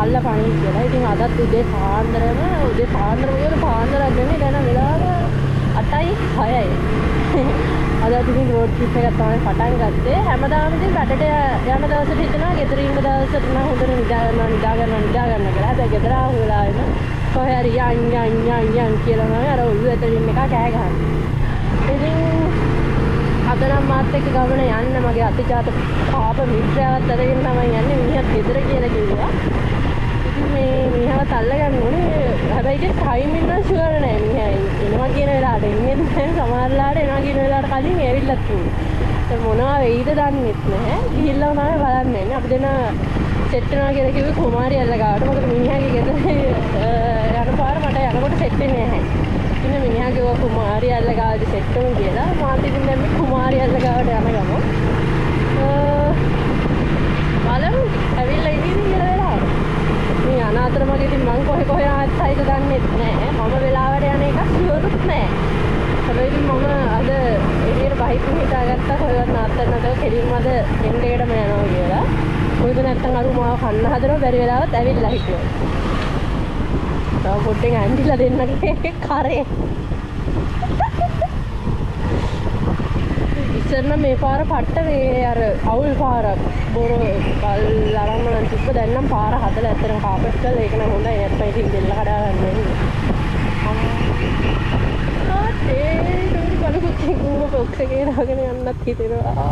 බල්ලා පණින් කියලා. ඉතින් අදත් උදේ පාන්දරම මොකද පාන්දරක් නෙමෙයි දැන් වෙලාව 8:06යි. අද ඉතින් රෝඩ් ට්‍රිප් එකක් තමයි පටන් ගත්තේ. හැමදාම ඉතින් රටට යන දවසට හිතනවා ගෙදර ඉන්න දවසට නම් හොඳට නිදා ගන්න කියලා. හැබැයි ගෙදර ආව වෙලාවෙම කොහේ හරි යන් කියලා තමයි අර ඔළුව ඇතුලින් එක කෑ ගහන්නේ. ඉතින් අද නම් මාත් එක්ක ගමන යන්න මගේ අතිජාත පාප මිත්‍රයාවත් අරගෙන තමයි යන්නේ. මිනිහත් ගෙදර කියලා කිව්වා. ඉතින් මේ මිනිහවත් අල්ලගන්න ඕනේ. හැබැයි ඒක ටයිමින් නම් ෂුවර් නෑ. මිනිහා එනවා කියන වෙලාවට එන්නේ නැහැ. සමහරලාට එනවා කියන වෙලාවට කලින් ඇවිල්ලත් තියෙනවා. මොනවා වෙයිද දන්නෙත් නැහැ. ගිහිල්ලා තමයි බලන්නේ. අපි දෙන සෙට් වෙනවා කියලා කිව්වේ කුමාරි අල්ල ගාවට. මොකද මිනිහාගේ ගෙදර යන පාර මට යනකොට සෙට් වෙන්නේ නැහැ. ඉතින් මිනිහා කිව්වා කුමාරි අල්ල ගාවට සෙට් වෙමු කියලා. මාත් ඉතින් දැන් මේ කුමාරි අල්ල ගාවට යන ගමන් බලමු ඇවිල්ලා ඉන්නේ කියලා වෙලාවට. මේ අනාතරමගේ ඉතින් මං කොහේ ආත්තයිද දන්නෙත් නැහැ. මම වෙලාවට යන එක ෂුවර්ුත් නැහැ. හැබැයි ඉතින් මම අද එළියට බහින්න හිතාගත්තා කොහෙවත් නාත්තර නැතව කෙලින්ම අද එන්ඩේටම යනවා කියලා. මොකද නැත්තම් අරු මාව කන්න හදනවා බැරි වෙලාවත් ඇවිල්ලා හිටියා. තව පොඩ්ඩෙන් ඇන්ඩිලා දෙන්නගේ කරේ. ඉස්සෙල්ලා මේ පාර පට්ට මේ අර අවුල් පාරක් බොර ලරම්ම නම් තිබ්බ දැන් නම් පාර හදලා ඇත්තටම කාපට් කරලා ඒක නම් හොඳයි නැත්නම් ඉතින් දෙල්ල කඩා ගන්න වෙන්නේ. ඒ දුරු බලුත් කිව්ව බොක්ස් එකේ දාගෙන යන්නත් හිතෙනවා.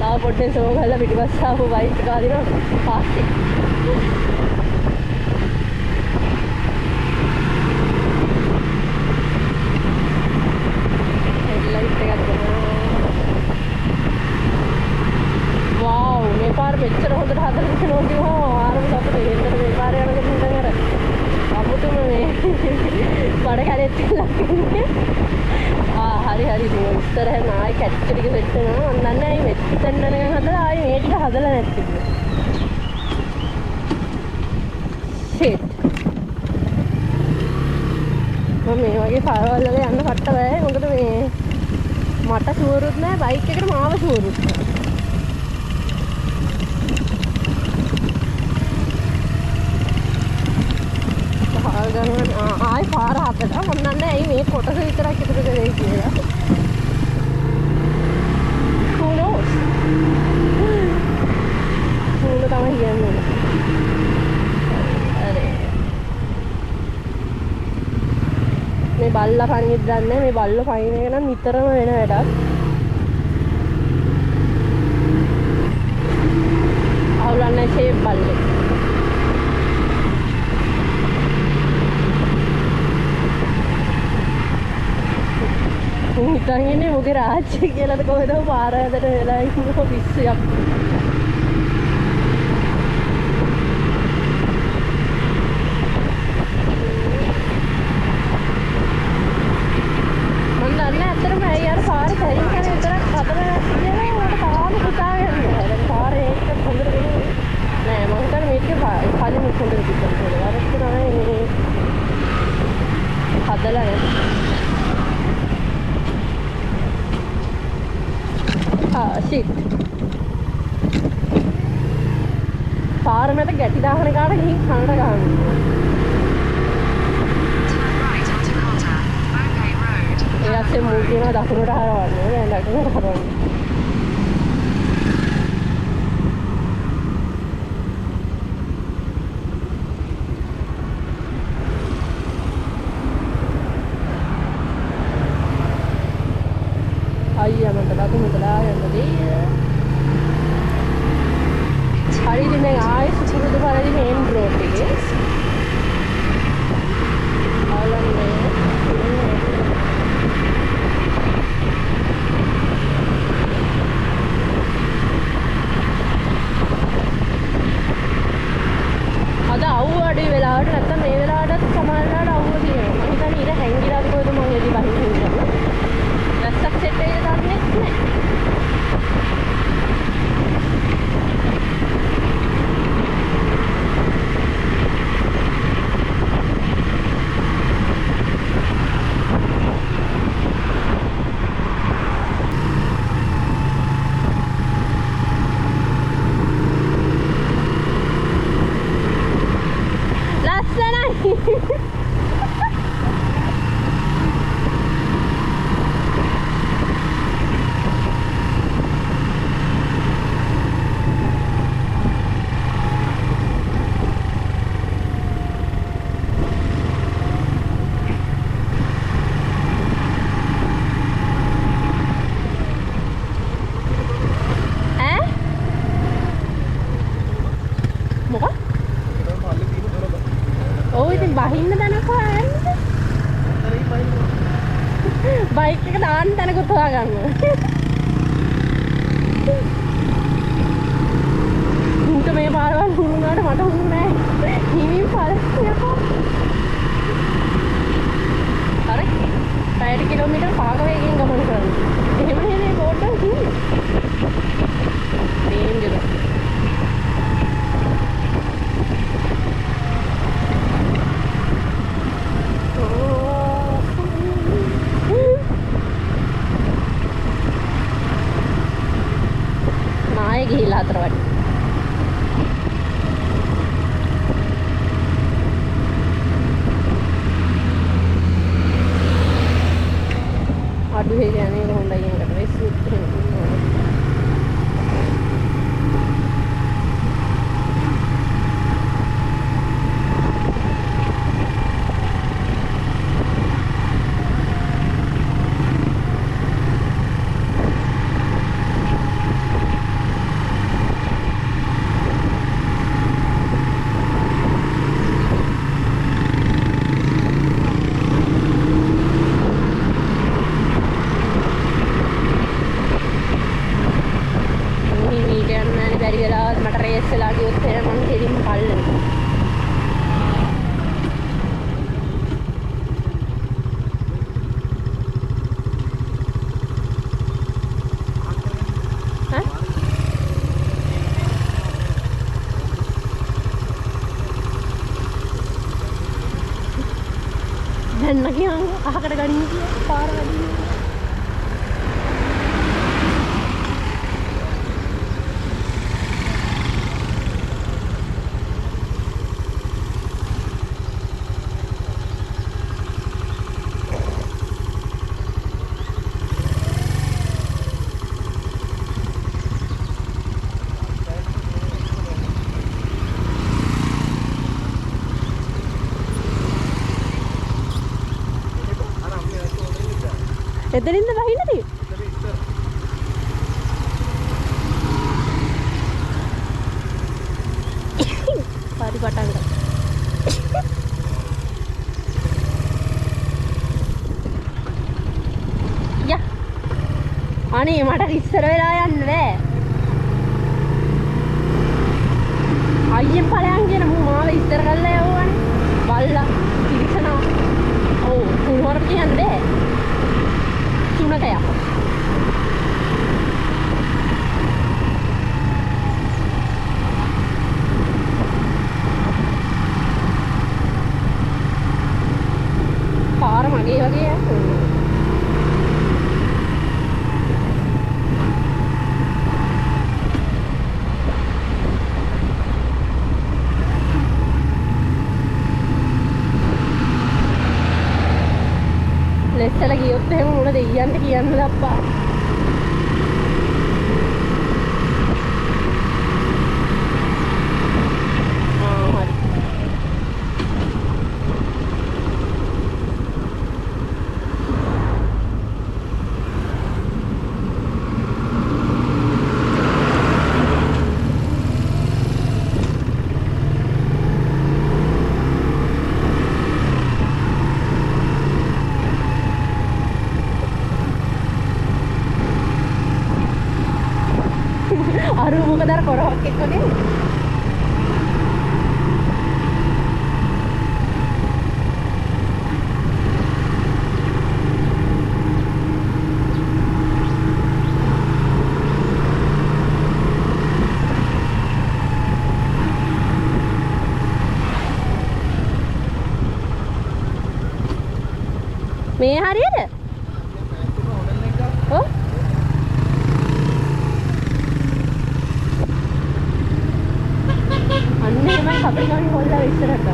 තා පොඩ්ඩෙන් සෝ ගහලා පිටිපස්ස ආපු බයික් එක අදිනවා පාස්සේ. මෙච්චර හොඳට හදලා තියෙනවා කිව්වම ආරම සතුට එන්නට මේ පාරේ යනකොට ඉඳන් අර අමුතුම මේ බඩ කැලෙත් ලක්න්නේ. හරි ඉස්සරහ නායි කැට් ටික සෙට් වෙනවා. මන් දන්නේ ඇයි මෙච්චර නනගන් හදලා ආයේ මේ ටික හදලා නැති කියලා. ෂිට්. මම මේ වගේ පාරවල් වල යන්න කට්ට බෑ. මොකද මේ මට ෂුවරුත් නෑ බයික් එකට මාව ෂුවරුත් නෑ. ආයි පාර හදලා මම දන්නේ ඇයි මේ කොටස විතරක් ඉතුරු කරේ කියලා. Who knows? මොන තමයි කියන්නේ. අර මේ බල්ලා පණිවිඩ දන්නේ මේ බල්ලෝ පයින් එක නම් නිතරම වෙන වැඩක්. අවුලන්නේ ෂේප් බල්ලේ. හිතන් ඉන්නේ මොකද රාජ්‍ය කියලාද කොහෙද පාර ඇදට වෙලා ඉන්නකො පිස්සුවක්. මම දන්නේ ඇත්තටම ඇයි අර පාර සයින් කරේ විතරක් හතර කියලා උඩට තාම පුතාගෙන යනවා. දැන් පාර ඒක හොඳට වෙන්නේ නෑ. මම හිතන්නේ මේක කලින් හොඳට තිබ්බා කියලා. අර තමයි හදලා නැහැ. ෂිට්. පාර මැද ගැටි දාහන කාට ගිහින් කනට ගහනවා. ඒ ඇස්සේ මූ කියනවා දකුණට හරවන්න. නෑ දකුණට හරවන්න. අයියා මට දකුණට දාගන්න දෙයි. හරි ඉතින් දැන් ආයෙ සුපුරුදු පරිදි මේන් රෝඩ් එකේ. ආලන්නේ. අද අවුව අඩි වෙලාවට නැත්තම් මේ වෙලාවටත් සමානලාට අවුව තියෙනවා. මම හිතන්නේ ඉර හැංගිලාද කොහෙද මම එදි බහින්න ඉන්නවා. රස්සක් සෙට් එකේ දාන්නේ නැහැ. බහින්න දනක හොයන්නේ. බයික් එක දාන්න තැනකුත් හොයාගන්න. උන්ට මේ පාරවල් හුරුනාට මට හුරු නෑ. හිමින් පාරක් යකෝ. අර පැයට කිලෝමීටර් 5ක වේගයෙන් ගමන් කරනවා. එහෙම නෙමෙයි බෝඩ් එක තියෙන්නේ. ඩේන්ජරස්. ගිහිලා අතර වටි. අඩු හේක යන්නේ හොඳයි එකට වෙස්සුත් දැන් නගියන් අහකට ගනින්න කියලා පාර වැඩි. එතනින්ද බහින්න තියෙන්නේ. පාරි පටන් ගත්තා. යා. අනේ මට ඉස්සර වෙලා යන්න බෑ. අයියෙන් ඵලයන් කියන මූ මාව ඉස්සර කරලා යවවනේ. බල්ලා ඉරිසනවා. ඔව් කුණුවරට කියන්න බෑ. Cuna kayak apa? Parah lagi ya. ලෙස්සල ගියොත් එහෙම මොන දෙයියන්ට කියන්නද අප්පා. අරු මොකද අර කොරවක් එක්ක වගේ මේ හරියද? ඔව් අන්න එහෙමයි කපටි ගානේ හොල්ලා ඉස්සරහට.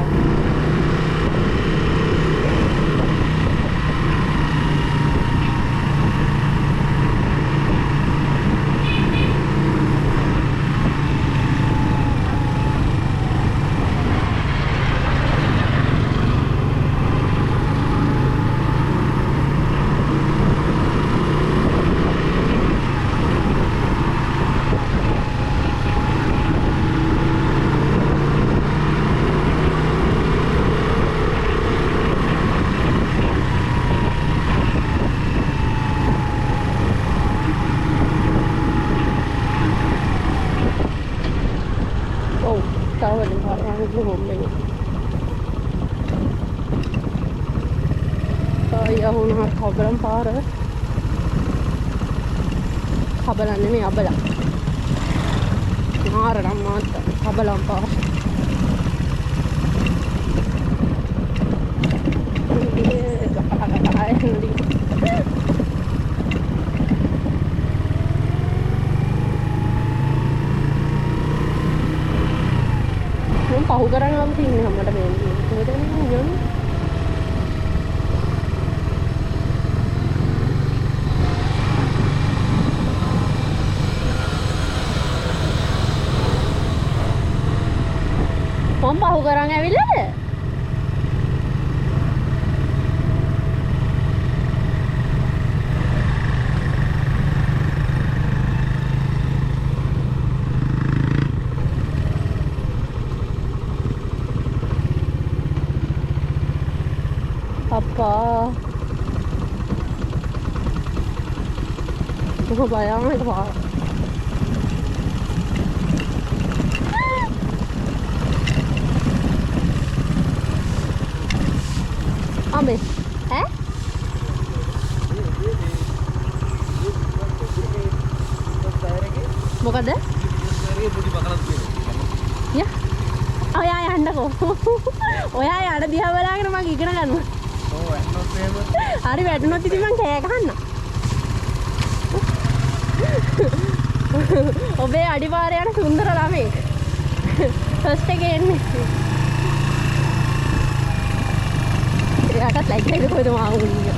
වුණා කබලම් පාර. කබලම් නෙමෙයි අබලම්. මාරනම් මාත් කබලම් පාර. පහු කරන් ආව තින්නේ හැමකට මේ මෙතන යන්නේ මම පහු කරන් ඇවිල්ලාද Apa? Tunggu bayang itu Pak. Ambil. මොකද? යා. ඔයා යන්නකෝ. ඔයා යන්න දිහා බලාගෙන මම ඉගෙන ගන්නවා. හරි වැටුනොත් ඉතින් මං කෑ ගහන්න. ඔබේ අඩිපාරේ යන සුන්දර ළමෙක්. ෆස්ට් එකේ එන්නේ. එයාට ලයික් එක කොහෙද මාව උන්නේ.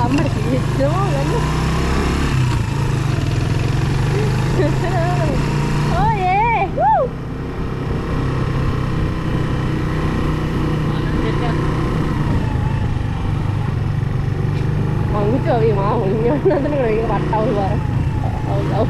අම්මට කිව්වෝ ගන්න. ඔයේ. වූ. Mangga mau ini nanti kalau patau luar, tahu.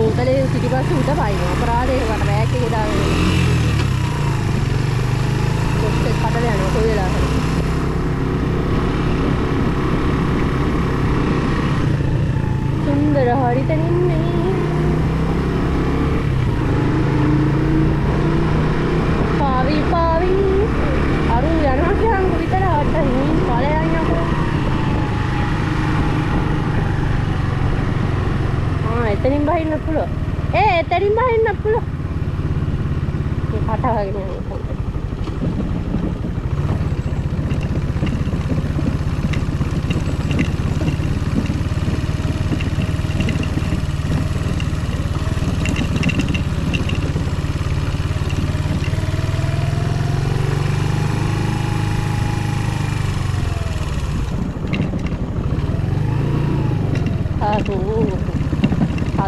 Botolnya city bus udah banyak, berada di mana mereka udah. Padahal yang aku lihat. Sundar hari ini. Pavi. Aru jangan yang kita ada ini. Kalau yang aku. Eterin bahin nappulo. Eterin bahin nappulo. Ini patah lagi nih.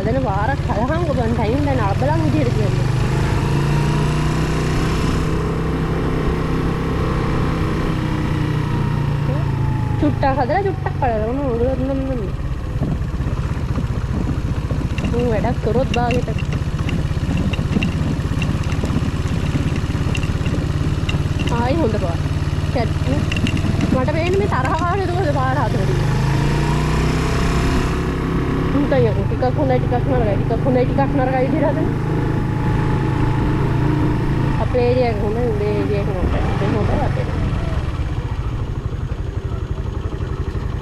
Ada warak kalahang ko ban time dan abalang hindi rin yan. Cutta kadala cutta kadala no udulan. Wedak turut bagit. Ay honda ba. Chat. Mata bein me tarah kaane to baar hadari. Tanya, ටිකක් නරකයි විදිහට හදන්න. අපේ area එක හොඳයි, උඹේ area එක නරකයි. ඒක හොඳයි අපේ.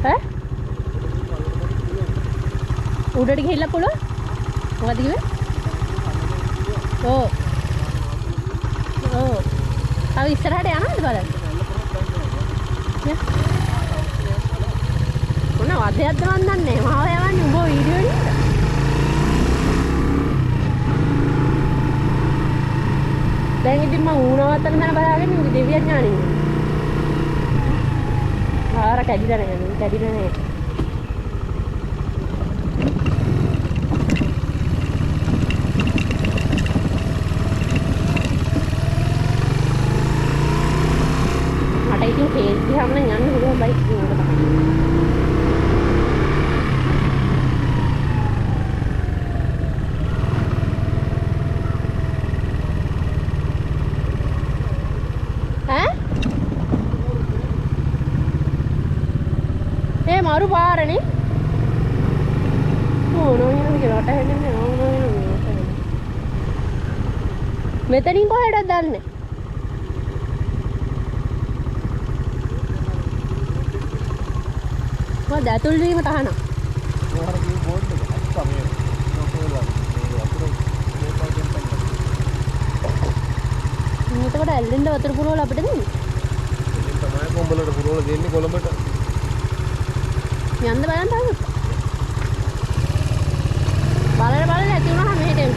ඈ? උඩට ගිහිල්ලා පුළුවන්? මොකද කිව්වේ? ඔව්. තව ඉස්සරහට යනවද බලන්න? මොන වදයක්ද මන් දන්නේ මාව යවන්නේ උඹ වීඩියෝ නේද දැන් ඉතින් මම ඌනවත්තන තැන බලාගෙන ඉන්නේ දෙවියන් ඥානෙ ආර කැඩිලා නැහැ මට ඉතින් කේස් දිහාම නම් යන්න පුළුවන් බයික් එකකට මරු පාරනේ. ඕනෝනේ කියලා රට හැදෙන්නේ මෙතනින් කොහෙටද දන්නේ? මොකද ඇතුල් වීම තහනම්. එතකොට ඇල්ලෙන්ද වතුර පුරවල අපිට දෙන්නේ? ඉතින් තමයි කොඹලට පුරවල දෙන්නේ කොළඹට. යන්න බලන්න තාම. බලන්න ඇති වුණා මෙහෙට එන්න.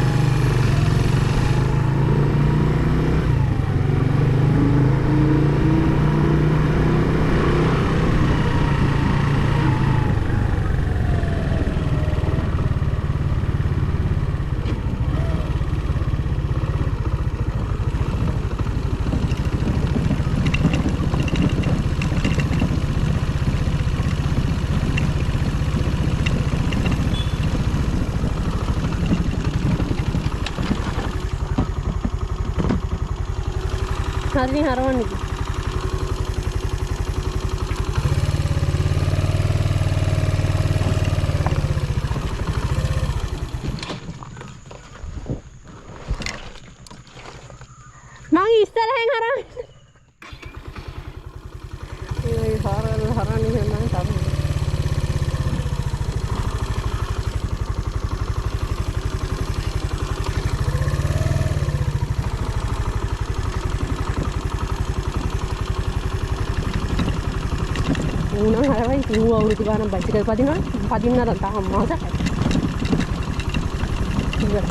හරි හරවන්නේ. මං ඉස්සරහෙන් හරවන්නේ. ඒ හරන්නේ මම තමයි. උනා හරවයි කිව්ව අවුරුදු ගානක් බයිසිකල් පදින්න තාම මාසයක්. ඉවරයි.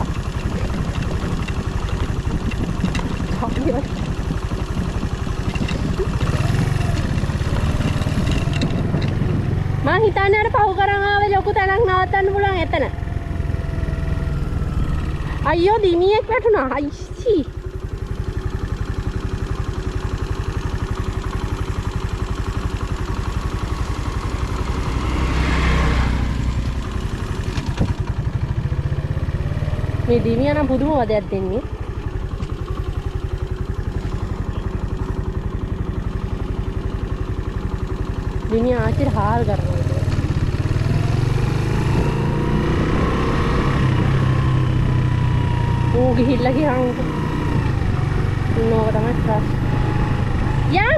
මං හිතන්නේ අර පහු කරන් ආවේ ලොකු තැනක් නවත්තන්න පුළුවන් එතන. අයියෝ දිමියෙක් වැටුණා. අයිසි. මේ දිමියා නම් පුදුම වදයක් දෙන්නේ. දිමියා ආච්චිට හාල් කරනවා. ඌ ගිහිල්ලා ගියාම නෝක තමයි ස්ට්‍රස්. යා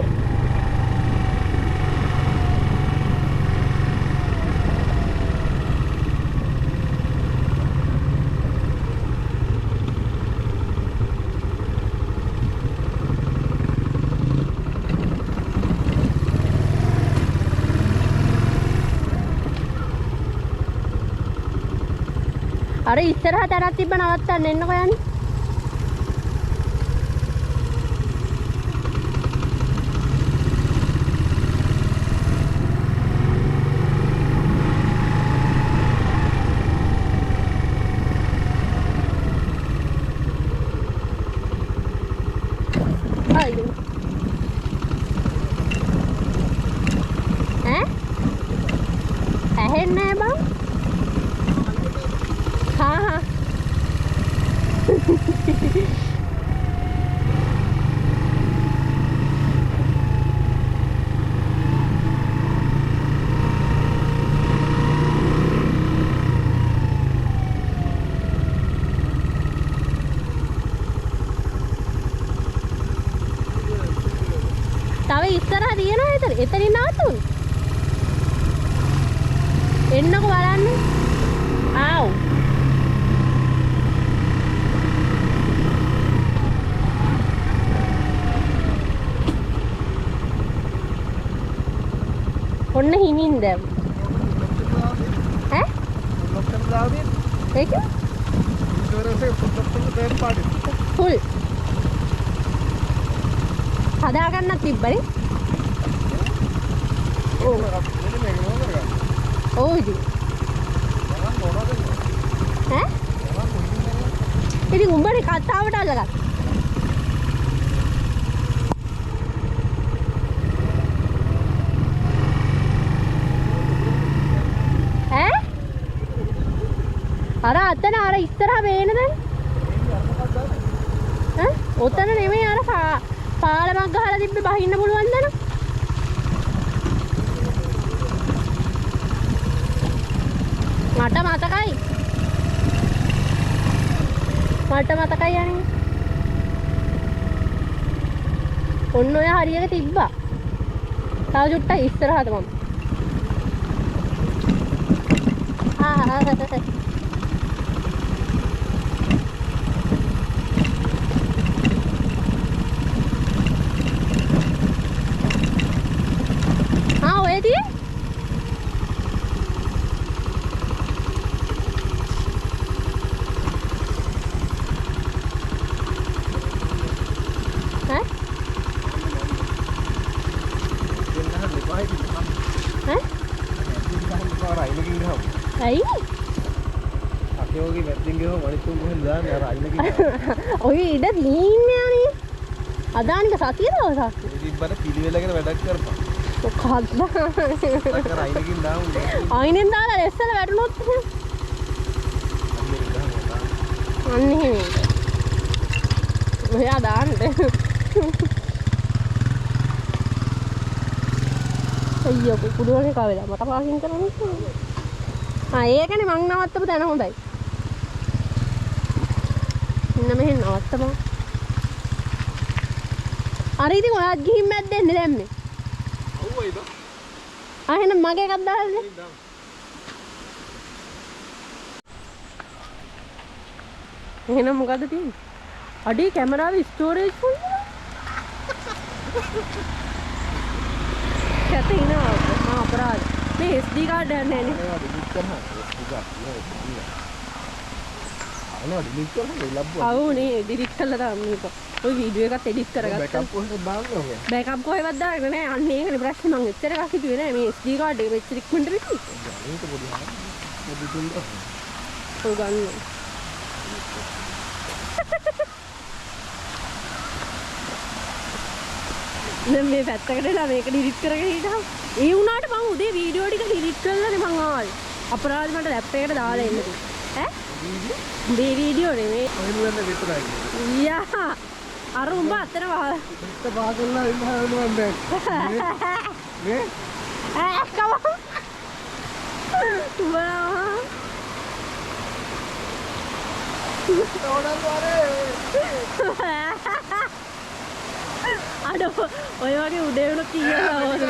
අර ඉස්සරහ තැනක් තිබ්බ නවත්තන්න එන්නකෝ යන්නේ. අයියෝ. ඇහෙන්නේ නැහැ බං. हाँ තව ඉස්සරහ දිනනවා එතනින් නවතුන් එන්නකෝ බලන්න ආව් ඔන්න හිමින් දැම් ඈ ලොක්කට දාවින් ඒක ඉතවරසේ ලොක්කට දෙන්න පාඩි ෆුල් හදා ගන්නත් තිබ්බනේ ඕ ඔව් ඉතින් ඈ ඉතින් උඹනේ කතාවට අල්ලගත්තා අර අතන අර ඉස්සරහ වේන දැන් ඈ ඔතන නෙමෙයි අර පාලමක් ගහලා තිබ්බේ බහින්න පුළුවන් දන මට මතකයි. මට මතකයි අනේ. ඔන්න ඔය හරියට තිබ්බා. තව චුට්ටක් ඉස්සරහට මම. ඔය තියෙන්නේ ඇයි? අකයෝගේ වැද්දෙන් ගිහම අනිත් උන් කොහෙන්ද දාන්නේ අර අයිලකින්. ඔය ඉඩ දීන්නේ අනේ. අදානික සතිය දවසක්. ඉතින් පිළිවෙලගෙන වැඩක් කරපන්. මොකක්ද? අර අයිලකින් දාමුනේ. අයිනෙන් දාලා ලෙස්සල වැටුනොත් අන්න එහෙම. ඔයා දාන්න. අයියෝ කුඩුවනේ කාවේලා මට පාකින් කරන්නේ. ඒකනේ මං නවත්තපු තැන හොඳයි. ඉන්න මෙහෙන් නවත්තපන්. අර ඉතින් ඔයාත් ගිහින් මැද්දෙන්නේ දැම්මේ. ඔව් අයිද? එහෙනම් මගේ එකක් දාන්න. එහෙනම් මොකද තියෙන්නේ? අඩේ කැමරාවේ ස්ටෝරේජ් ෆුල්. කැතිනා අපරාධ. මේ SD කාඩ් එක නැහැ නේ. අවුනේ ඩිලීට් කළා තමයි මේක. ඔය වීඩියෝ එකත් එඩිට් කරගත්තා. බෑකප් කොහෙද දාන්නේ ඔය? බෑකප් කොහෙවත් දාන්නේ නැහැ. අන්න ඒකනේ ප්‍රශ්නේ මං එච්චර එකක් හිතුවේ නෑ. මේ SD කාඩ් එක මෙච්චර ඉක්මනට රිටි. ඒක පොඩි හා. පොඩි තුන්ද? ඔය ගන්න. දැන් මේ පැත්තකටලා මේක ඩිලීට් කරගෙන හිටහම්. ඒ වුණාට මං උදේ වීඩියෝ ටික ඩිලීට් කළානේ මං ආවේ. අපරාධ මට ලැප් එකට දාලා එන්න තිබ්බා. ඈ? මේ වීඩියෝ නෙමෙයි. ඔහෙන් වෙන්නේ විතරයි. යා. අර උඹ අතර වහලා. එක බාගල්ලා ඉන්න හදනවා දැන්. නේ? කම. අඩෝ ඔය වගේ උඩේ වුණොත් කීයලා හොදද?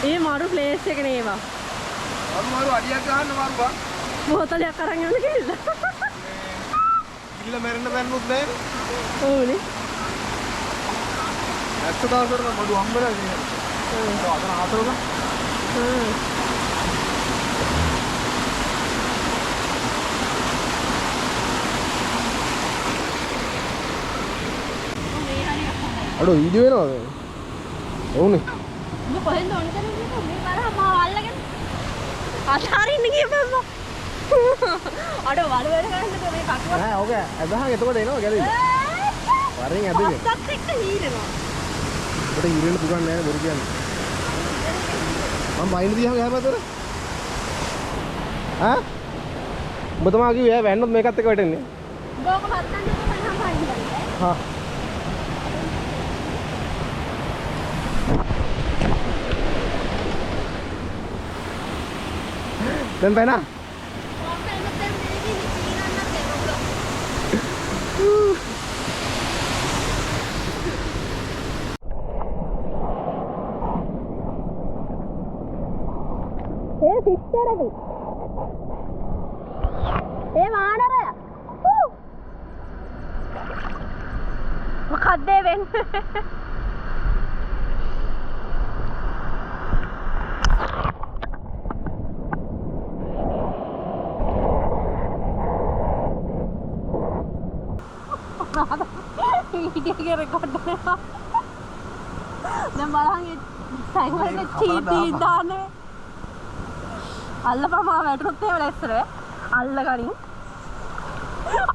ඒ මාරු ප්ලේස් එක නේවා. මාරු අඩියක් ගන්න මාරු බා. බෝතලයක් අරන් යන්න කියලා. ඉල්ල මැරෙන්න බැන්නුත් නැහැ. ඕනේ. ඇත්ත දවසට මඩු හම්බලා තියෙනවා. අතන ආතෝක. අඩෝ වීඩියෝ වෙනවද? ඔව්නේ. උඹ කොහෙන්ද ඕන කරන්නේ? මේ කරා මාව අල්ලගෙන. අතාරින්න ගියපම. අඩෝ වල වැඩ කරන්නද මේ කකුව? නෑ ඔක අදහන් එතකොට එනවා ගැලවිලා. වරින් ඇදගෙන. අස්සත් එක්ක හීරෙනවා. උඩ හීරෙන්න පුරන්නේ නෑ බොරු කියන්නේ. මම වයින් දිහා ගහම අතර. ඈ? උඹ තමයි කිව්වේ වැන්නොත් මේකත් එක්ක වැටෙන්නේ. උඹ ඔක හත්තන්නේ කොහොමද හම්බන්නේ? හා. දැන් බෑනා. ඒ සිස්ටරගේ. ඒ මානරය. මොකක්ද වෙන්නේ? වීඩියෝ එක රෙකෝඩ් කරනවා. දැන් බලහන් සයිකල් එක චීටි දාන්නේ. අල්ලපම වැටුනොත් එහෙම ලැස්සර. අල්ල ගනින්.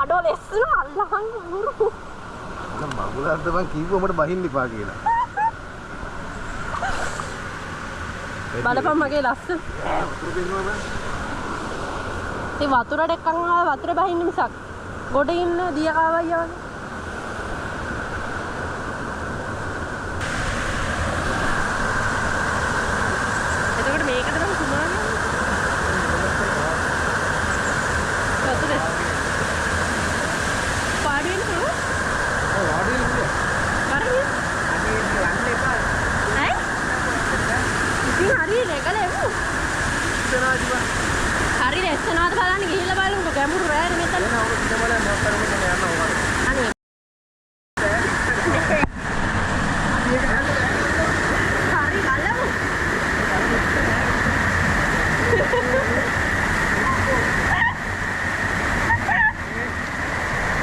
අඩෝ ලැස්සන අල්ලහන් උරු. මම මගුලක්ද මං කිව්ව උඹට බහින්න එපා කියලා. බලපන් මගේ ලස්සන. ඒ වතුරට එක්කන් ආව වතුර බහින්න මිසක්. ගොඩ ඉන්න දියකාවයි යවන්නේ. හරි දැස්සනවාද බලන්න ගිහිල්ලා බලමුකෝ ගැඹුරු රෑනේ මෙතන. අනේ. හරි බලමු.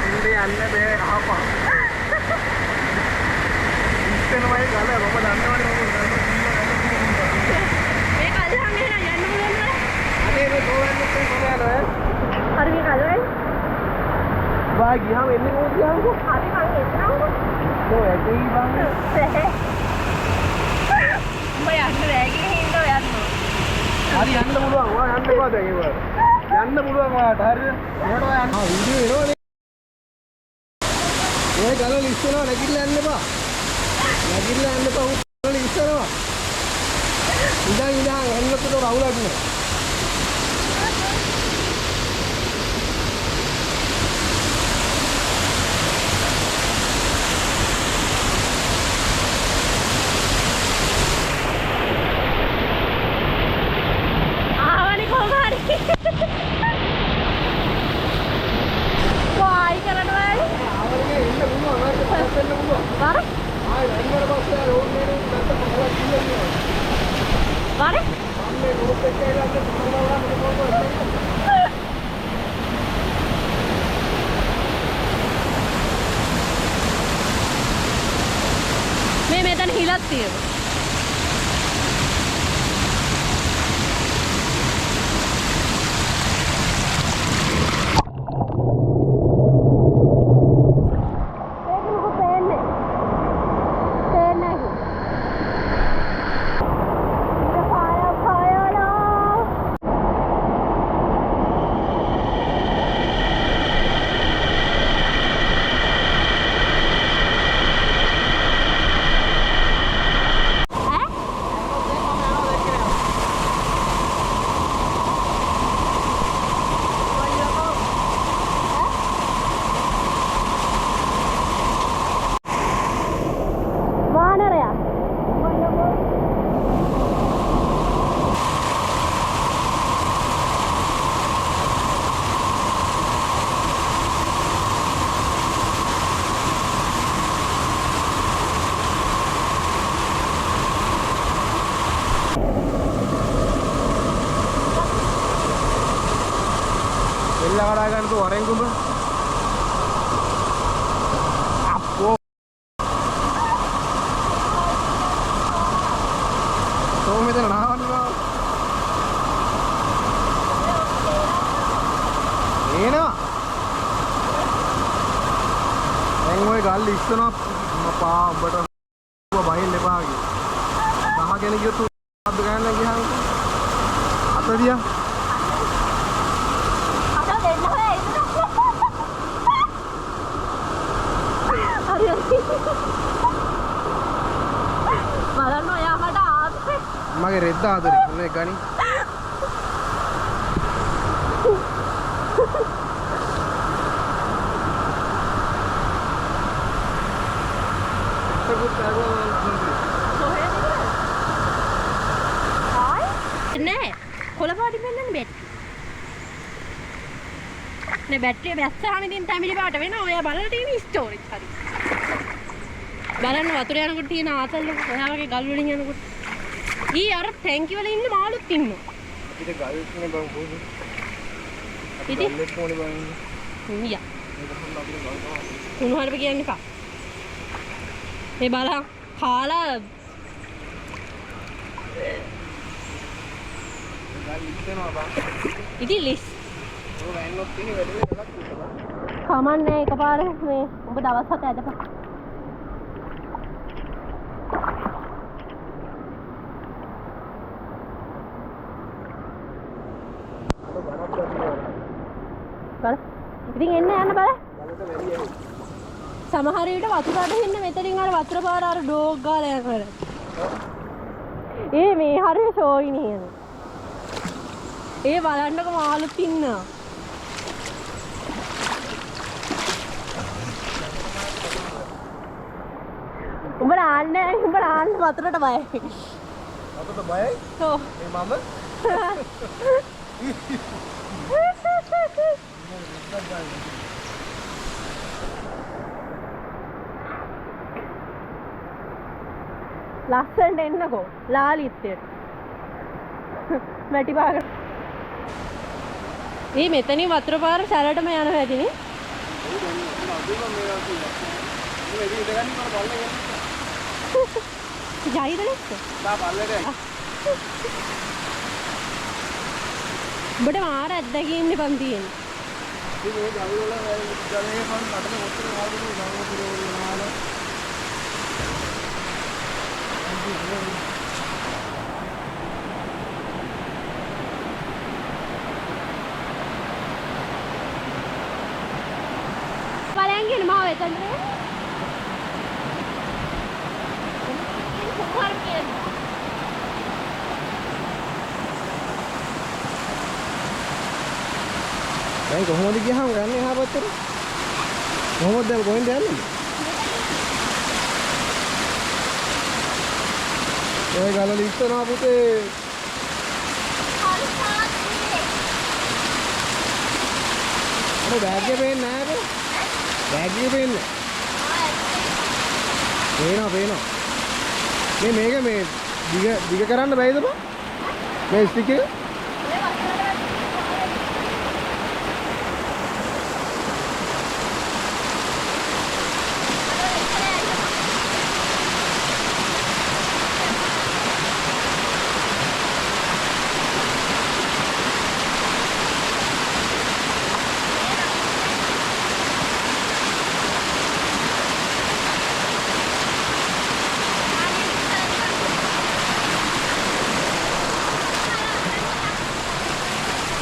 ඉන්නේ යන්න බෑ අහපන්. ඉස්සෙනමයි ගල මම දන්නවනේ මම මේ කල්හන් එහෙනම් යන්න පුළුවන් නේද? අනේ මේ ගෝවන්නත් කොහොමද යනවා? හරි මේ කල්හන්. බා ගියාම එන්නේ කොහොමද ගියාමකෝ? හරි මං එන්නම්කෝ. ඔය ඇටි බං. උඹ යන්න රෑගෙන හින්දා යන්න. හරි යන්න පුළුවන්. ඔයා යන්න එපා දැන් ඒක. යන්න පුළුවන් ඔයාට. හරිද? මොකට ඔයා යන්න. වීඩියෝ එනවනේ. ඔය ගල ලිස්සනවා නැගිටලා යන්න එපා. නැගිටලා යන්න එපා. ගල ලිස්සනවා. ඉඳන් එන්නත් රවුලක් නෑ. ආවනේ කොහොම හරි. කොයි කරනවද? ආවනේ එන්න පුළුවන්. ඔයාට පස්සෙන් එන්න පුළුවන්. වර? ආයි වෙනවර පස්සේ රෝඩ් එකේ නැත්නම් කොහොමද කියන්නේ? වර? අම්මේ රෝඩ් එකේ යන්න පුළුවන්. මේ මෙතන හිලක් තියෙනවා. එල්ල කඩා ගන්න තු වරෙන් කුඹ අප්පෝ තෝ මෙතන නාවන්නවා එනවා දැන් ඔය ගල් ඉස්සනවා මපා උඹට බහින්න එපා කිය ගහගෙන ගියොත් අද්ද ගන්න ගියාම අතදියා බලන්න ඔයා මට ආතේ මගේ රෙද්ද ආදරේ මොන එක ගනි නෑ කොළපාටි පෙන්නන්නේ බැට් නේ බැටරිය බැස්සාම ඉතින් තැඹිලි පාට වෙනවා ඔයා බලලා තියෙන ස්ටෝරේජ් හරි බලන්න වතුර යනකොට තියෙන ආතල්ල ඔයා වගේ ගල් වලින් යනකොට ඊ අර ටැංකි වල ඉන්න මාළුත් ඉන්නවා ඉතින් ගල් ඉන්නේ බං කොහොමද ඉතින් ගල් කොහොමද බං නියා උණු හරප කියන්න එපා මේ බලන්න කාලා ගල් ඉස්සනවා බං ඉතින් ලිස් ඔය වැන්නොත් තියෙන වැඩේ ගලක් ඉස්සනවා කමන්නේ එකපාර මේ ඔබ දවස් 7 ඇදපන් බල ඉතින් එන්න යන්න බල සමහර විට වතුර අදින්න මෙතනින් අර වතුර පාර අර ඩෝග් ගාලා යනවා ඒ මේ හරිය ෂෝයි නේද ඒ බලන්නකො මාළුත් ඉන්නවා උඹලා ආන්නේ වතුරට බයයි අතට බයයි? ඔව්. ඒ මම? ලස්සනට එන්නකෝ ලාලිත්‍යයට. මැටි පාග. මේ මෙතනින් වතුර පාර සැලටම යනවා ඇතිනේ. ජයිද නැත්ද? ඔබට මාර අත්දැකීම් නේ පන් තියෙන්නේ. බලයන් කියන මාව එතන දැන් කොහොමද ගියාම ගන්නේ එහා පැත්තට? කොහොමද දැන් කොහෙන්ද යන්නේ? ඔය ගල ලිස්සනවා පුතේ. අර බෑග් එක පේන්නේ නැහැ අපේ. බෑග් එක පේන්නේ. පේනවා. මේක දිග කරන්න බැයිද බං? මේ ස්ටික් එක?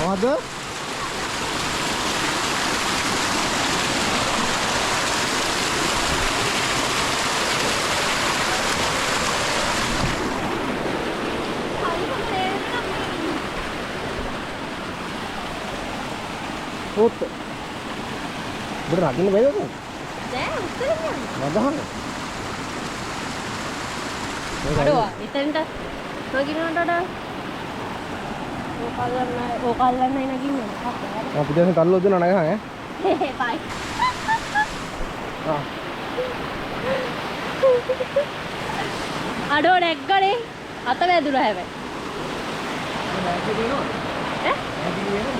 මොකද? ඔත් බර රකින්න බැයිද කොහොමද? දැන් උත්තර කියන්නේ. වදහන්න. අඩුවා එතනට නගිනවටට ඕකල්ලන්න නගින්නේ. අපි දැන් තල්ලෝ දෙනවා නගහන් ඈ. බයි. අඩෝ නැග්ගනේ අත වැදුලා හැබැයි. බෑග් එක දෙනවා. ඈ? බෑග් එක දෙනවා.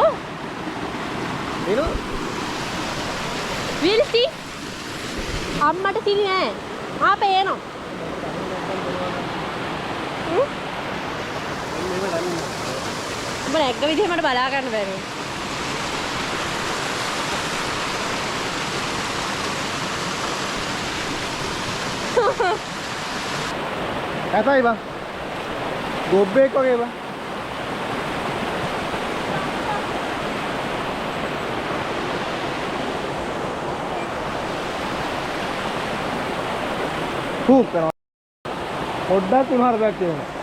ඔව්. දෙනවා. We'll see. අම්මට තිරි නෑ. ආපේ එනවා. උඹ නැග්ග විදිහ මට බලා ගන්න බැරි. ඇතයි බං. ගොබ්බෙක් වගේ බං. හුක් කරනවා. පොඩ්ඩක් උනාරයක් තියෙනවා.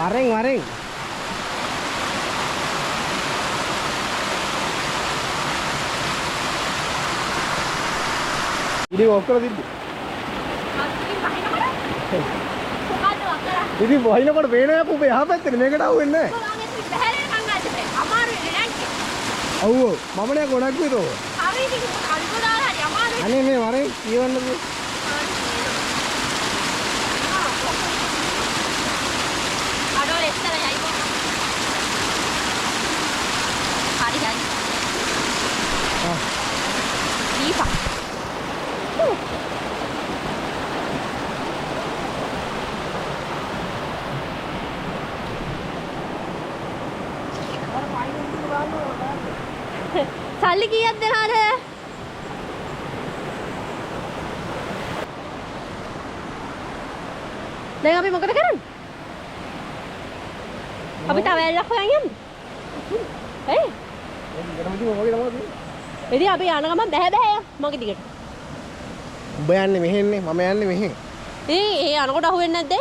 වරෙන්. ඉතින් ඔක්කොම තිබ්බේ. ඉතින් වහිනකොට පේනවා පුබේ යහපැත්තේ මේකට අහුවෙන්නේ නැහැ. ඔව් මම නෑ ගොඩක් විතර. අනේ මේ වරෙන් කියවන්නද? සල්ලි කීයක් දෙනවද? දැන් අපි මොකද කරන්නේ? අපි තව ඇල්ලක් හොයන් යන්නේ. ඒ? ඉතින් අපි යන ගමන් බෑ මගේ දිගට. උඹ යන්නේ මෙහෙන්නේ මම යන්නේ මෙහෙන්. ඒ යනකොට අහුවෙන්නේ නැද්ද?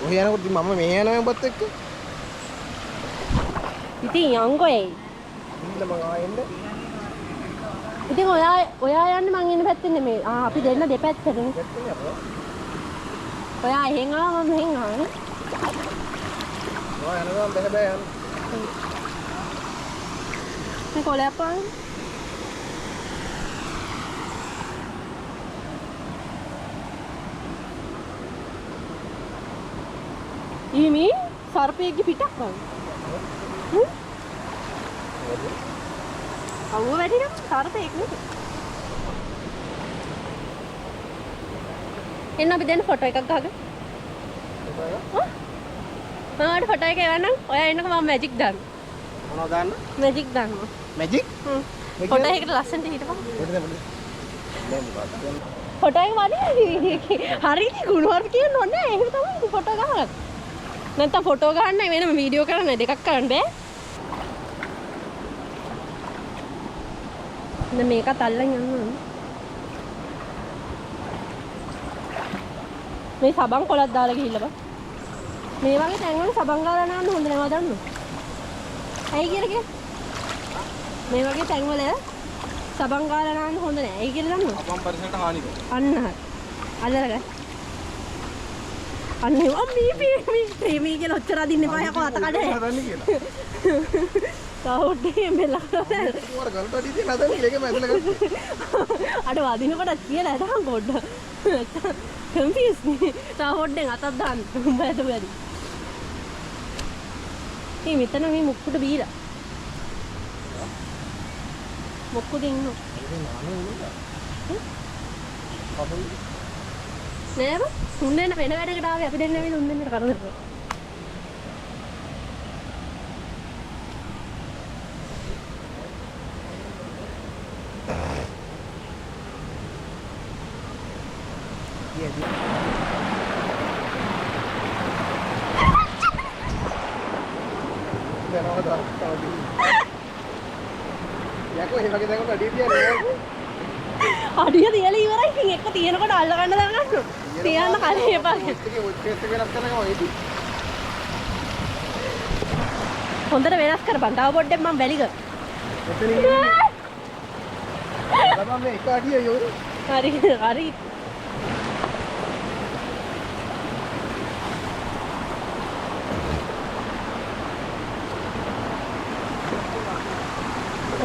ඔය යනකොට මම මෙහෙ යනවා ඔබත් එක්ක. ඉතින් යන්කෝ ඒ. ඉන්න මම ආයෙන්න. ඉතින් ඔයා යන්නේ මං ඉන්න පැත්තේ නෙමෙයි. අපි දෙන්න දෙපැත්තටනේ. පැත්තනේ අපෝ. ඔයා එහෙන් ආවා මම මෙහෙන් ආවනේ. ඔයා යනවා බෑ යන්න. මේ කොලයක් පාන. ඊමි සර්පයෙක්ගේ පිටක් වගේ. අවුව වැටිනම් සර්පයෙක් නේ. එන්න අපි දැන් ෆොටෝ එකක් ගහගමු. මම ෆොටෝ එක එවන්නම්. ඔයා එන්නකෝ මම මැජික් දාන්න. මොනවද දාන්න? මැජික් දාන්න. මැජික්? ෆොටෝ එකකට ලස්සනට හිටපන්. දැන් ෆොටෝ එක වදිනේ. හරියට ගුණවර්ධ කියන්න ඕනේ. එහෙම තමයි ෆොටෝ ගහගන්න. නැත්නම් ෆොටෝ ගන්නයි වෙනම වීඩියෝ කරන්න දෙකක් කරන්න බෑ. දැන් මේකත් අල්ලන් යන්න ඕනේ. මේ සබන් කොලක් දාලා ගිහිල්ලා බා. මේ වගේ තැන්වල සබන් ගාලා නාන්න හොඳ නෑ දන්නු. ඇයි කියලා මේ වගේ තැන්වල සබන් ගාලා නාන්න හොඳ නෑ. ඇයි කියලා දන්නු? අපම් පරිසරයට හානිකර. අන්න හරි. අල්ලලා අන්න මේ කියලා ඔච්චර අදින්න එපා යකෝ අත කඩේ. හදන්නේ කියලා. කවුඩේ මෙලකට. උවර ගලට අඩිය තියලා හදන්නේ ඒකම ඇදලා ගත්තා. අර වදිනකොට කියලා හදහන් පොඩ්ඩක්. කන්ෆියුස් නේ. තා හොඩෙන් අතක් දාන්න. උඹ ඇද වැඩි. මේ මෙතන මේ මුක්කුට බීලා. මුක්කුට ඉන්නු. නේද? තුන්දෙනා වෙන වැඩකට ආවේ අපි දෙන්න නෙවෙයි තුන්දෙනාට කරදර කරා. යකෝ ඒ වගේ දැන් අඩිය තියන්නේ. අඩිය තියලා ඉවරයි. ඉතින් එක තියෙනකොට අල්ල ගන්න දාගන්න. තියන්න කලින් එපා. ඒකේ ඔය ටෙස්ට් එක වෙනස් කරනවා ඒදී. හොඳට වෙනස් කරපන්. තව පොඩ්ඩක් මම බැලි කර. එතන ඉන්නේ. තමයි මේ එක අඩිය යෝරි. හරි හරි.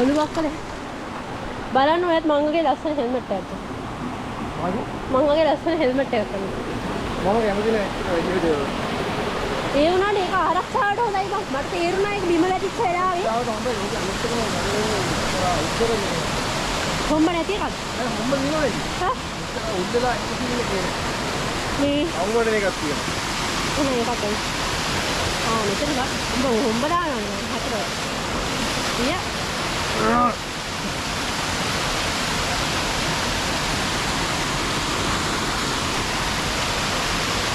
ඔළුවක් කලේ. බලන්න ඔයත් මංගගේ ලස්සන හෙල්මට් එකක්. මංගගේ ලස්සන හෙල්මට් එකක් ගන්න. මම කැමති නෑ ඒක වීඩියෝ. ඒ වුණාට ඒක ආරක්ෂාවට හොඳයි බං. මට තේරුණා ඒක බිම වැටිච්ච වෙලාවේ. තාම හොඳයි. ඒක අනිත් එකම උත්තරනේ. හොම්බ නැති එකක්. හොම්බ නියමයි. හා? උද්දලා ඉතින් මේ අවුලට එකක් තියෙනවා. එන එකක් ගන්න. මෙතන බං. උඹ හොම්බ දානවා හතර. ඉය.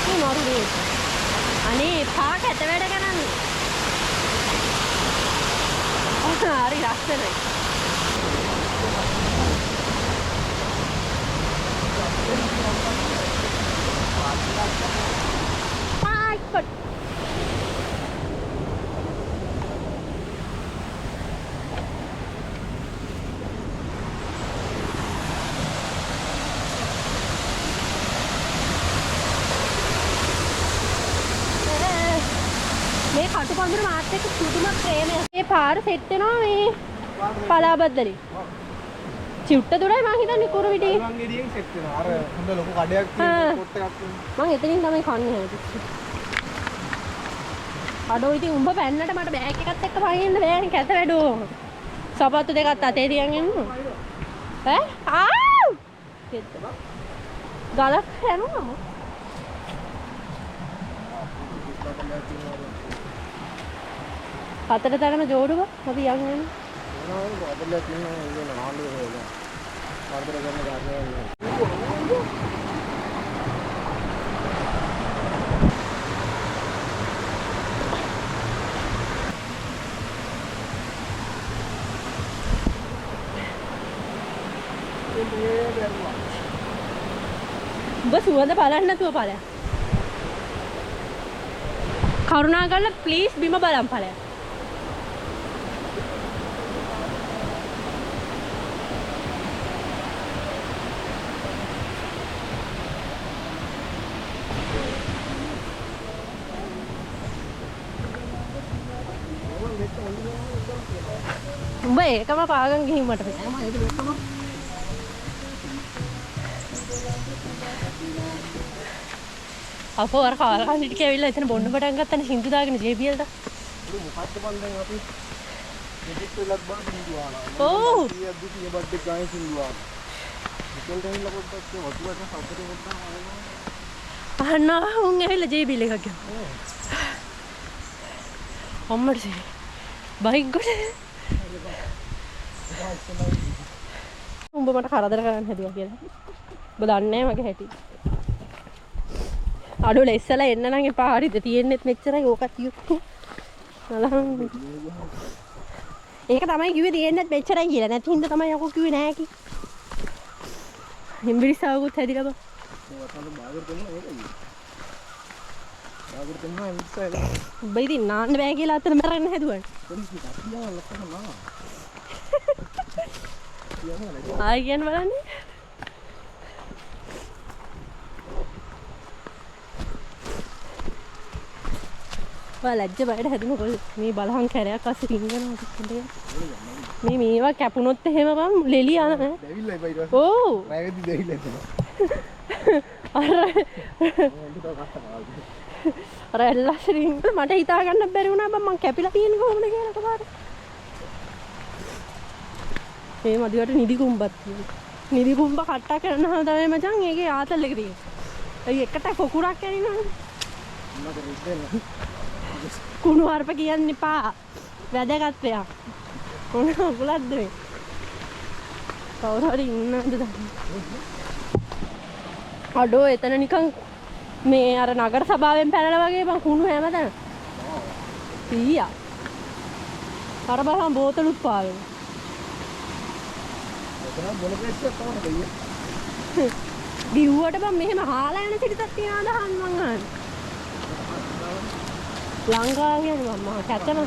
මේ මාරු නේ. අනේ පාට ඇත වැඩ කරන්නේ. හරි ලස්සනයි. පාට. මේ කටුපඳුර මාත් එක්ක පුදුම ප්‍රේමයක්. මේ පාර සෙට් වෙනවා මේ පලාබද්දලේ. චුට්ට දුරයි මං හිතන්නේ කුරුවිටේ. මං ගෙඩියෙන් සෙට් වෙනවා. අර හොඳ ලොකු කඩයක් තියෙන පොට් එකක් තියෙනවා. මං එතනින් තමයි කන්නේ හැදුවේ. අඩෝ ඉතින් උඹ පැන්නට මට බෑග් එකත් එක්ක පහින්න බෑනේ කැත වැඩෝ. සපත්තු දෙකත් අතේ තියන් ඉන්න. ඈ? ආව්! ගලක් හැනුනම. හතර තරම ජෝඩුව අපි යන් යන්නේ. මොනවද අදලා තියෙනවා ඒක නාන්න වෙලා. වර්ධන කරන කාර්යය. උඹ සුවඳ බලන්න නැතුව ඵලයක්. කරුණාකරලා ප්ලීස් බිම බලන් ඵලයක්. උඹ ඒකම පාගන් ගිහින් මට අපෝ අර කාලකන්ඩි ටික ඇවිල්ලා එතන බොන්න පටන් ගත්තනේ සින්දු දාගෙන JBL ට මොකක්ද බං දැන් අපි ටිකට් වෙලක් බං සින්දුවා ඕ ඊයද්දි බඩ් එක ගානේ සින්දුවා මෙතෙන් දෙහිලා පොඩ්ඩක් වතුරට සතුටු පොඩ්ඩක් අහන්න උන් ඇවිල්ලා JBL එකක් ගියා අම්මට සි බයික් ගොඩ උඹ මට කරදර කරන්න හැදුවා කියලා ඔබ දන්නේ නැහැ මගේ හැටි අඩුවල ඉස්සලා එන්න නම් එපා හරිද තියෙන්නෙත් මෙච්චරයි ඕකත් යුක්තු නලහන් ඒක තමයි කිව්වේ තියෙන්නෙත් මෙච්චරයි කියලා නැති හින්දා තමයි යකෝ කිව්වේ නෑ කි හිම්බිරිසාවකුත් හැදිලා බා උඹ ඉතින් නාන්න බෑ කියලා අතන මරන්න හැදුවා ආයි කියන්න බලන්නේ ලැජ්ජ බයට හැදුණු මේ බලහන් කැරයක් අස්සේ රිංගනවා මේ මේවා කැපුණොත් එහෙම බම් ලෙලි යන දෙවිල්ලා එපා ඊට ඕ රැගෙදි දෙවිල්ලා එතන අර එල්ලස් රිංග මට හිතා ගන්න බැරි වුණා බම් මං කැපිලා තියෙන්නේ කොහොමද කියලා කපාර මේ මදිවට නිදි කුඹක් තියෙනවා නිදි කුඹ කට්ටා කරනවා තමයි මචං ඒකේ ආතල් එක තියෙන්නේ ඒ එකට කොකුරක් ඇනිනවනේ මට රිද්දෙන්න කුණු හarpa කියන්න එපා වැදගත් දෙයක් කොන අකුලක්ද මේ කවුරු හරි ඉන්නවද දන්නේ අඩෝ එතන නිකන් මේ අර නගර සභාවෙන් පැනලා වගේ මං කුණු හැමතැන සීයා අර බලන් බෝතලුත් පාවෙන එතන බොන ප්‍රේක්ෂක තමයි දෙයිය දිව්වට බං මෙහෙම හාලා යන සිටිතක් තියනද අහන්න මං අහන්නේ ලංකාව කියන්නේ මම කැතන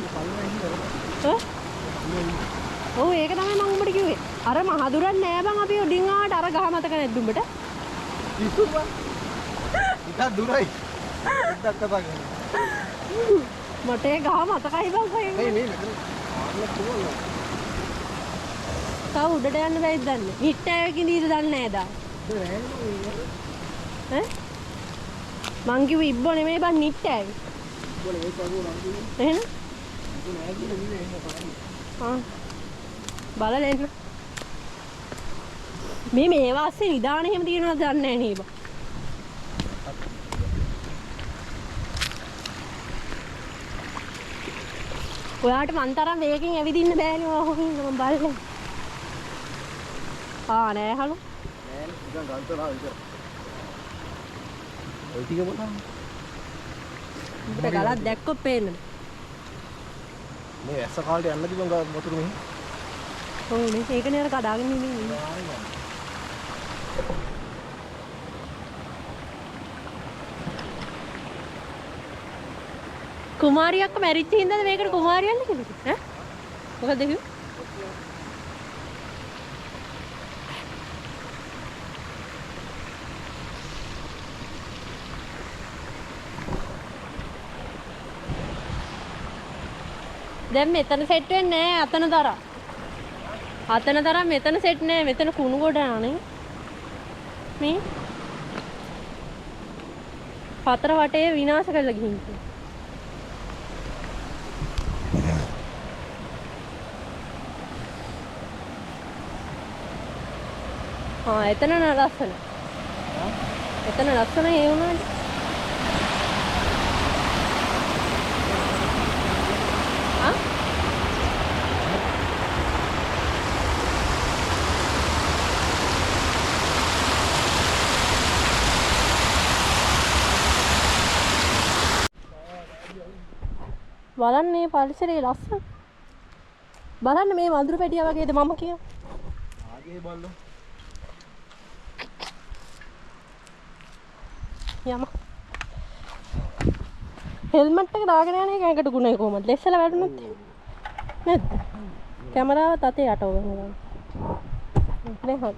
ඔව් ඒක තමයි මම උඹට කිව්වේ අර මහදුරක් නෑ බං අපි ඔඩින් ආවට අර ගහ මතක නැද්ද උඹට ඉස්සුවා ඉතින් දුරයි එක්දක් කතා කරන්නේ මට ඒ ගහ මතකයි බං කොහෙන්ද මේ මෙතන ආන්න පුළුවන් තව උඩට යන්න බැයිද දන්නේ නිට්ටයකින් දීද දන්නේ නෑ දා ඈ මං කිව්වේ ඉබ්බ නෙමෙයි බං නිට්ටයයි बोले एक बार वो रंग එහෙනම් तो मैं भी नहीं है पानी බලලා එන්න මේ මේවා ASCII නිදාන එහෙම තියනවද දන්නේ නැහැ නේ බා ඔයාට මන් තරම් වේගෙන් ඇවිදින්න බෑනේ ඔහොම මම බලන්නේ නෑ හලු නෑ නිකන් ගන්තලා විතර ඔය ටික මොකක්ද උඹට ගලක් දැක්කොත් පේන්නේ මේ ඇස්ස කාලේ යන්න තිබුණ වතුර මෙහි ඔව් නේ ඒකනේ අර කඩාගෙන ඉන්නේ කුමාරියක් මැරිච්ච හින්දාද මේකට කුමාරියන්නේ කිව්වේ ඈ මොකද කිව්වේ දැන් මෙතන සෙට් වෙන්නේ නැහැ අතන තරම් මෙතන සෙට් නැහැ මෙතන කුණු ගොඩ ආනේ මේ පතර වටේ විනාශ කරලා ගිහින් එතන න ලස්සන එතන ලස්සන ඒ වුණානේ බලන්න මේ පරිසරයේ ලස්සන බලන්න මේ වඳුරු පැටියා වගේද මම කියව ආගේ බලන්න යම හෙල්මට් එක දාගෙන යන්නේ කැකට ගුණේ කොහමද ලෙස්සලා වැටුනොත් නැද්ද කැමරාව තතේ යටව ගන්නවා නේ හොත්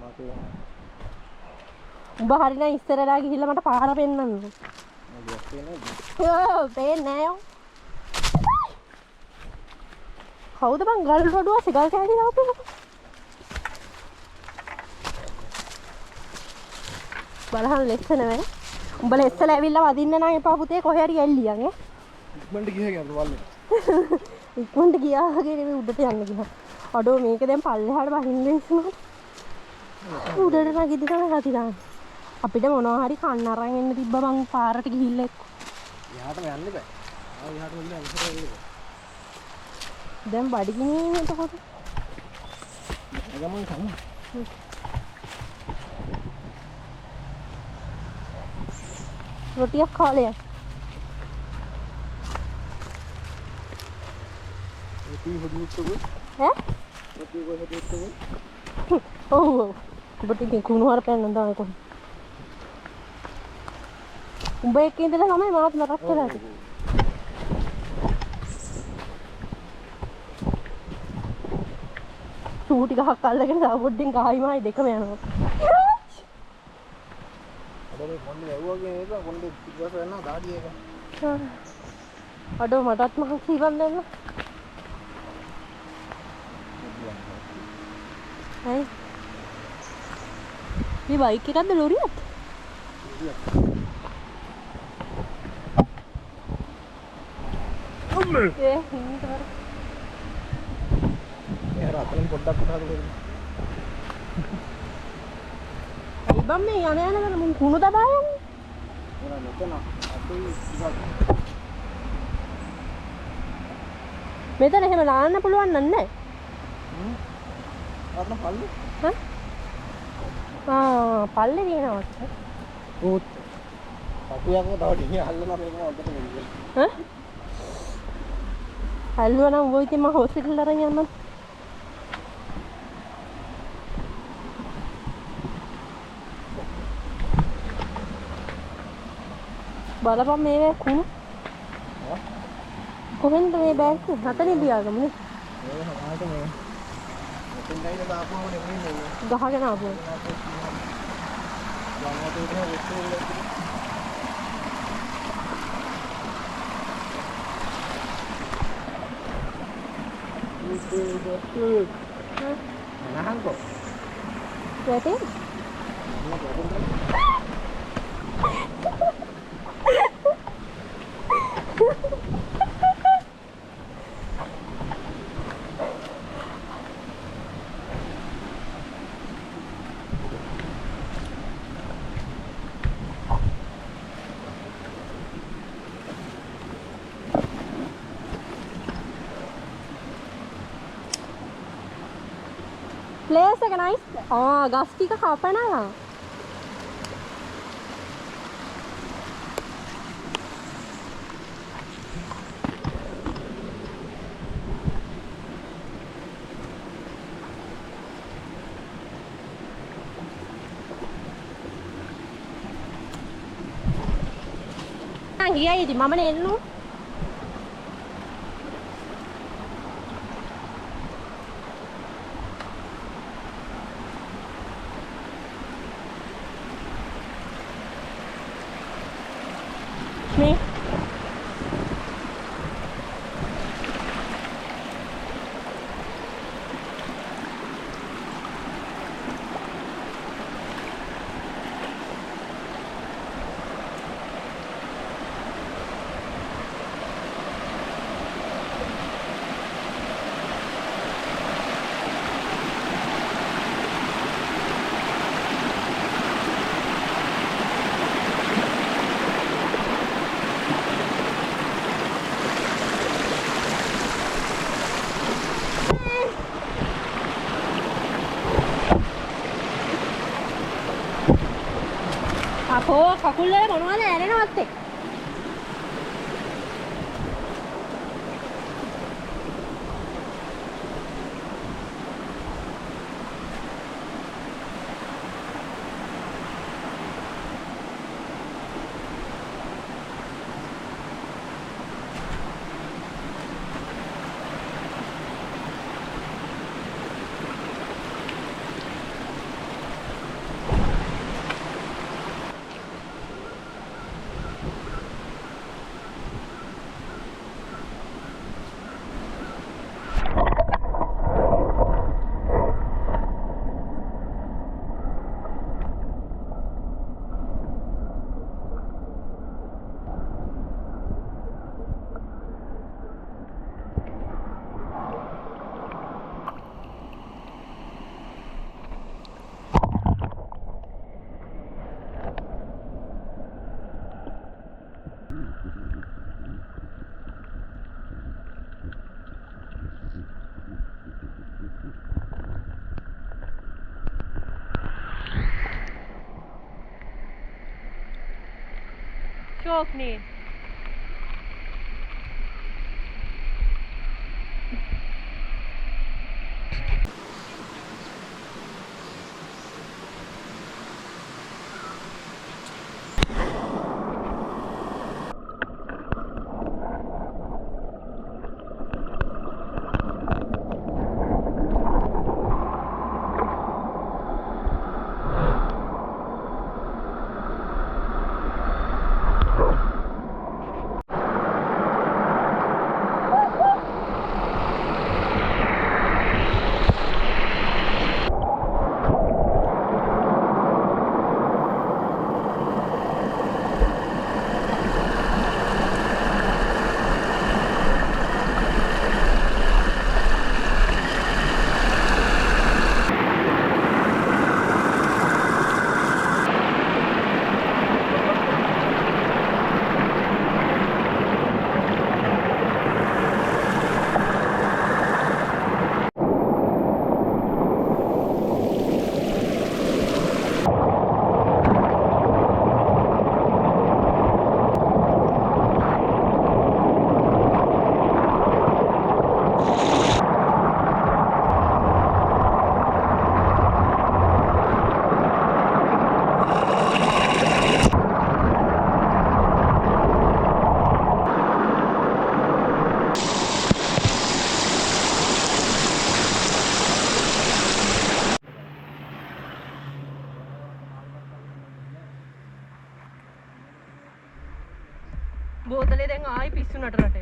උඹ හරිනම් ඉස්සරලා ගිහිල්ලා මට පාර පෙන්නන්න ඔව් පේන්නේ නැහැ කවුද බං ගල් රොඩුව සෙගල් කෑලි දාපු බලහන් ලෙස්සන වේ උඹලා ඉස්සලා ඇවිල්ලා වදින්න නම් එපා පුතේ කොහේ හරි එල්ලියන් ඈ ඉක්මනට ගිහගෙන අපිට වල්ලේ ඉක්මනට ගියා වගේ නෙමෙයි උඩට යන්න ගියා අඩෝ මේක දැන් පල්ලෙහාට වහින්න ඉස්සුනා උඩට නැගිටි තමයි හති දාන්න අපිට මොනවා හරි කන්න අරන් එන්න තිබ්බ මං පාරට ගිහිල්ලා එක්ක එහාටම යන්න බෑ ආ එහාටම ගිහලා ඉස්සරහ එන්න බෑ දැන් බඩගිනින් එතකොට ගමන් කන්න රොටියක් කාලයක් රොටි හොදුස්සුකෝ ඈ රොටි හොදුස්සුකෝ ඔව් ඔබට කුණු හරපෙන් නන්දානේ කොහොමද උඹ එක්ක ඉඳලා තමයි මාත් මතක් කරලා තියෙන්නේ චූටි ගහක් අල්ලගෙන තව පොඩ්ඩෙන් ගහයිමයි දෙකම යනවා අද මේ කොණ්ඩේ ඇව්වගේ නේද කොණ්ඩේ පිටවස යනවා දාඩිය එක අඩෝ මටත් මහන්සි ඉවන් දෙන්න හයි මේ බයික් එකක්ද ලොරියක්ද ඒ හින්දට වර එහර අතලින් පොඩ්ඩක් උඩහට දෙන්න ඇයි බම් මේ යන යනකට මුන් කුණු දබා යන්නේ මොනවා මෙතන අපි ඉතින් මෙතන එහෙම ලාන්න පුළුවන් නන්නේ අතන පල්ලේ හා පල්ලේ දිනනවා ඕත් අපියක තව ටිකක් අල්ලලා මේක හොල්ලට ගෙනියන්න හා හල්ලුවා නම් ඔය ඉතින් මම හොස්පිටල් අරන් යන්නම් බලපන් මේ කුණු කොහෙන්ද මේ බෑග් එක හතනේ බියාගමු නේ මේ හමාරට මේ මෙතෙන් ගයින දාපුවම නෙමෙයි මේ ගහගෙන ආපුවා ගාමට උදේ වෙස්සේ නහංකෝ වැටේ place එක nice ගස් ටික කපනවා ගියා ඉතින් මම නෙන්නු මේ අපෝ කකුල් වල මොනවද ඇරෙනවත් එක්ක joke නේ. බෝතලේ දැන් ආයි පිස්සු නටරට.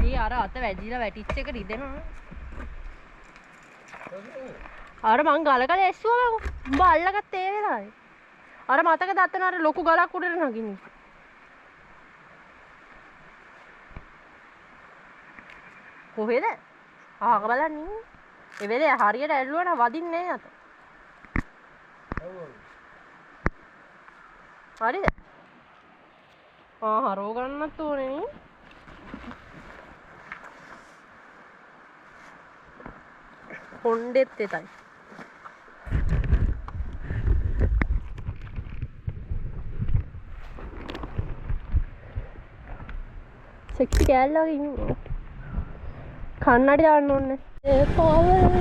ඊ අර අත වැදිලා වැටිච්ච එක රිදෙනවා. අර මං ගලකල ඇස්සුවා මම. උඹ අල්ලගත්ත ඒ වෙලාවේ. අර මතකද අතන අර ලොකු ගලක් උඩට නගින්නේ. කොහෙද? ආක බලන්න ඉන්නේ. ඒ වෙලේ හරියට ඇල්ලුවා නම් වදින්නේ නැහැ අත. හරිද? හරව ගන්නත් ඕනේ නේ. කොණ්ඩෙත් එතයි. සෙක්සි කෑල්ල වගේ ඉන්නේ. කන්නඩි දාන්න ඕනේ. ඒ පවර්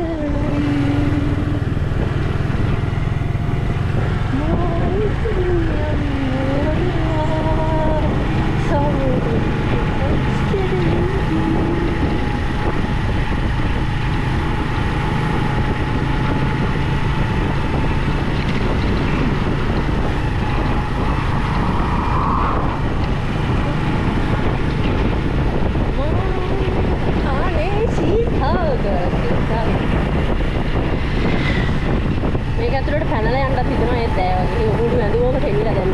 මේක ඇතුළට පැනලා යන්නත් හිතනවා ඒත් බෑ වගේ. උඩු වැඳුමම තෙමිලා දැන්.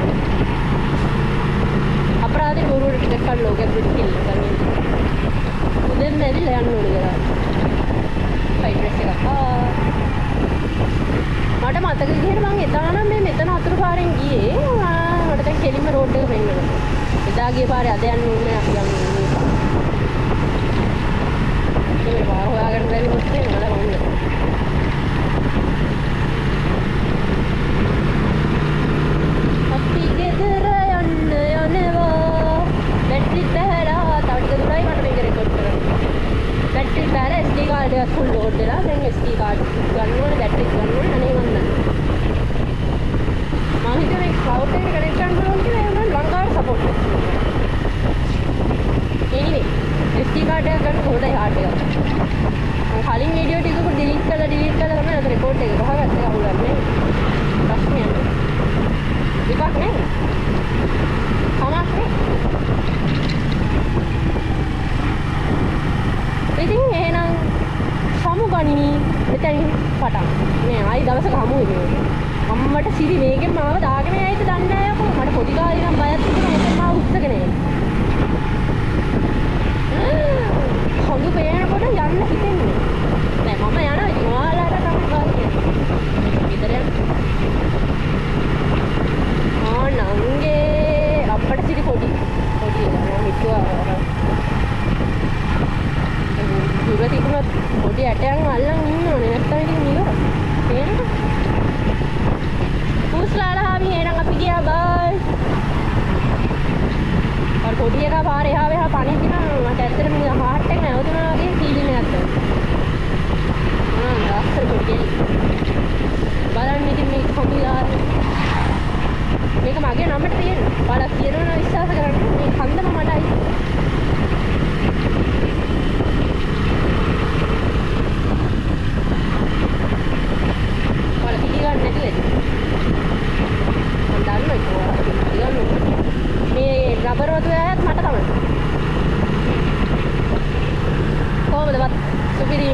අපරාධේ ගුරුවරට ටිකක් කන්න ලෝකෙ ඇතුළට කියලා ගන්නේ. උදෙන් මැරිලා යන්න ඕනේ කියලා. ෆයිට් එකක් මට මතක විදිහට මම එදානම් මේ මෙතන අතුරු පාරෙන් ගියේ. මට දැන් කෙලින්ම රෝඩ් එක පෙන්නනවා. එදා ගිය පාරේ අද යන්න ඕනේ අපි යන්නේ. ඒ පාර හොයාගන්න බැරි මොකද නේද මම. අපි ගෙදර යන්න යනවා. බැටරි බැලලා තව ටික දුරයි මට මේක රෙකෝඩ් කරන්න. බැටරි බැලලා SD කාඩ් එක ෆුල් ලෝඩ් වෙලා දැන් SD කාඩ් ගන්න ඕනේ බැටරි ගන්න ඕනේ අනේ මන් දන්නේ. මම හිතුවේ ක්ලවුඩ් එකට කනෙක්ට් කරන්න ඕන කියලා ඒ වුණා ලංකාවට සපෝට් කරනවා. anyway SD කාඩ් එක ගන්න හොඳයි හાર્ඩ් එක. මම කලින් වීඩියෝ ටිකක ඩිලීට් කරලා තමයි අද රෙකෝඩ් එක ගහගත්තේ අහුලක් නේ. ප්‍රශ්නයක් නෑ. විපාක නෑ. කමක් නෑ. ඉතින් එහෙනම් සමුගනිමි මෙතනින් පටන්. මේ ආයි දවසක හමු වෙනවා. අම්මට සිරි මේකෙන් මාව දාගෙන යයිද දන්නේ නැහැ යකෝ. මට පොඩි කාලේ නම් බයක් තිබුණා ඒකෙන් මාව උස්සගෙන එන්නේ. හොඳු පේනකොට යන්න හිතෙන්නේ. නෑ මම යනවා ඉතින් ඔයාලට තමයි ගාන්නේ. විතර යන්න. නංගේ අප්පට සිරි පොඩි මම හිතුවා දුර තිබුණත් පොඩි ඇටයන් අල්ලන් ඉන්න ඕනේ නැත්තම් ඉතින් ඉවරයි. තේරෙනවද? පුස්ලාලා හාමි පොඩි එකා පාරේ එහා මෙහා පණින්න මට ඇත්තටම හાર્ට් එක නැවතුණා වගේ ෆීලිං එකක් දැනෙනවා. ලස්සන පොඩි බලන්න ඉතින් මේක කොහොමද මේක මගේ නමට තියෙනවා. බලලා කියනවා නම් විශ්වාස කරන්න මේ කන්දම මටයි. බලලා පිළිගන්නේ නැතුව ඇති. මම දන්නවා ඒක පිළිගන්න මේ රබර් වතු ඇයත් මට තමයි. කොහොමද සුපිරි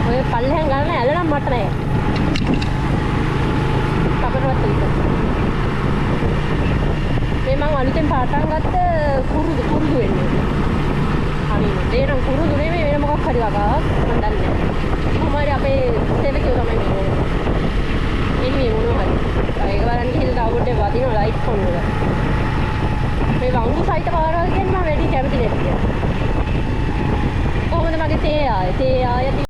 ඔය පල්ලෙන් ගන්න ඇලනම් මට නෑ. කපරවත් විතර. මේ මම අලුතෙන් පාටම් ගත්ත කුරුදු වෙන්නේ. අනේ දේනම් කුරුදු නෙමෙයි වෙන මොකක් හරි වගාවක් මම දන්නේ නෑ. කොහොමද අපේ සෙලකියෝ තමයි මේ. එන්නේ මොනවා හරි. ඒක බලන්න ගිහින් අවුඩේ වදින ලයිට් ෆෝන් වල. මේ වංගු සයිට පාරවල් කියන්නේ මම වැඩි කැමති නෑ. කොහොමද මගේ තේ ආයේ